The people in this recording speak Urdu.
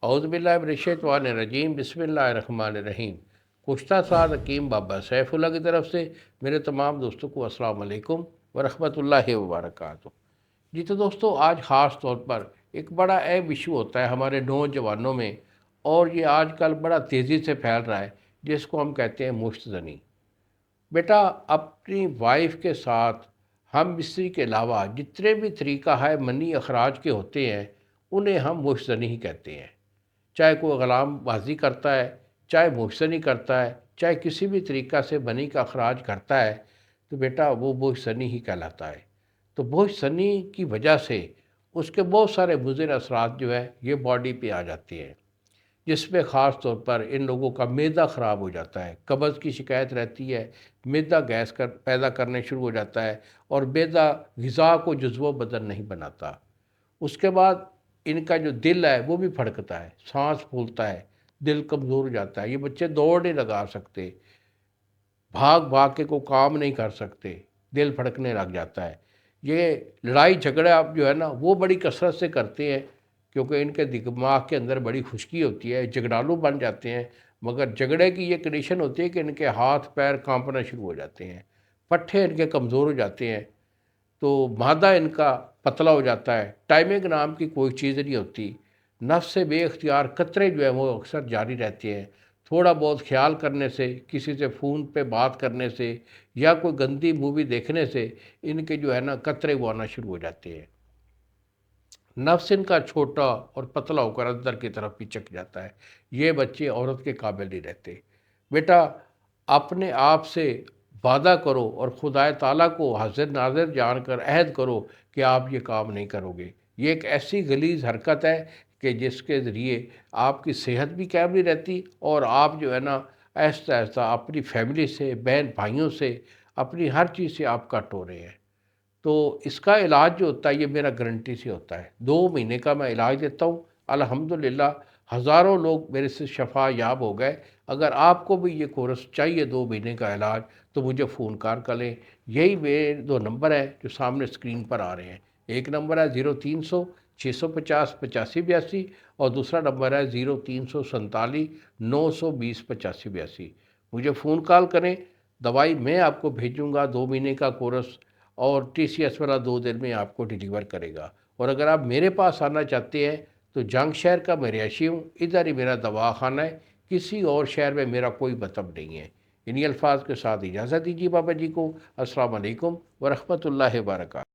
اعوذ باللہ من الشیطان الرجیم، بسم اللہ الرحمن الرحیم۔ کشتہ ساز حکیم بابا سیف اللہ کی طرف سے میرے تمام دوستوں کو السلام علیکم ورحمۃ اللہ وبرکاتہ۔ جی تو دوستو، آج خاص طور پر ایک بڑا اہم ایشو ہوتا ہے ہمارے نوجوانوں میں، اور یہ آج کل بڑا تیزی سے پھیل رہا ہے، جس کو ہم کہتے ہیں مشت زنی۔ بیٹا، اپنی وائف کے ساتھ ہم مستری کے علاوہ جتنے بھی طریقہ ہے منی اخراج کے ہوتے ہیں، انہیں ہم مشت زنی ہی کہتے ہیں۔ چاہے کوئی غلام بازی کرتا ہے، چاہے مشتنی کرتا ہے، چاہے کسی بھی طریقہ سے منی کا اخراج کرتا ہے، تو بیٹا وہ بوجھ سنی ہی کہلاتا ہے۔ تو بوجھ سنی کی وجہ سے اس کے بہت سارے مضر اثرات جو ہے یہ باڈی پہ آ جاتے ہیں، جس میں خاص طور پر ان لوگوں کا معدہ خراب ہو جاتا ہے، قبض کی شکایت رہتی ہے، معدہ گیس پیدا کرنے شروع ہو جاتا ہے، اور معدہ غذا کو جزو بدن نہیں بناتا۔ اس کے بعد ان کا جو دل ہے وہ بھی پھڑکتا ہے، سانس پھولتا ہے، دل کمزور ہو جاتا ہے، یہ بچے دوڑ نہیں لگا سکتے، بھاگ بھاگ کے کوئی کام نہیں کر سکتے، دل پھڑکنے لگ جاتا ہے۔ یہ لڑائی جھگڑا آپ جو ہے نا وہ بڑی کثرت سے کرتے ہیں، کیونکہ ان کے دماغ کے اندر بڑی خشکی ہوتی ہے، جھگڑالو بن جاتے ہیں۔ مگر جھگڑے کی یہ کنڈیشن ہوتی ہے کہ ان کے ہاتھ پیر کانپنا شروع ہو جاتے ہیں، پٹھے ان کے کمزور ہو جاتے ہیں، تو معدہ ان کا پتلا ہو جاتا ہے، ٹائمنگ نام کی کوئی چیز نہیں ہوتی، نفس سے بے اختیار قطرے جو ہیں وہ اکثر جاری رہتے ہیں۔ تھوڑا بہت خیال کرنے سے، کسی سے فون پہ بات کرنے سے، یا کوئی گندی مووی دیکھنے سے ان کے جو ہے نا قطرے وہ آنا شروع ہو جاتے ہیں۔ نفس ان کا چھوٹا اور پتلا ہو کر اندر کی طرف پچک جاتا ہے، یہ بچے عورت کے قابل نہیں رہتے۔ بیٹا، اپنے آپ سے وعدہ کرو اور خدا تعالیٰ کو حاضر ناظر جان کر عہد کرو کہ آپ یہ کام نہیں کرو گے۔ یہ ایک ایسی غلیظ حرکت ہے کہ جس کے ذریعے آپ کی صحت بھی قائم نہیں رہتی، اور آپ جو ہے نا آہستہ آہستہ اپنی فیملی سے، بہن بھائیوں سے، اپنی ہر چیز سے آپ کٹ ہو رہے ہیں۔ تو اس کا علاج جو ہوتا ہے یہ میرا گارنٹی سے ہوتا ہے، 2 مہینے کا میں علاج دیتا ہوں، الحمدللہ ہزاروں لوگ میرے سے شفا یاب ہو گئے۔ اگر آپ کو بھی یہ کورس چاہیے 2 مہینے کا علاج، تو مجھے فون کر لیں۔ یہی میرے 2 نمبر ہیں جو سامنے اسکرین پر آ رہے ہیں۔ ایک نمبر ہے 0300 650 8582، اور دوسرا نمبر ہے 0347 920 8582۔ مجھے فون کال کریں، دوائی میں آپ کو بھیجوں گا، 2 مہینے کا کورس، اور ٹی سی ایس والا 2 دن میں آپ کو ڈیلیور کرے گا۔ اور اگر آپ میرے پاس آنا چاہتے ہیں تو جنگ شہر کا میں رہائشی ہوں، ادھر ہی میرا دواخانہ ہے، کسی اور شہر میں میرا کوئی مطلب نہیں ہے۔ انہی الفاظ کے ساتھ اجازت دیجیے بابا جی کو۔ السلام علیکم ورحمۃ اللہ وبرکاتہ۔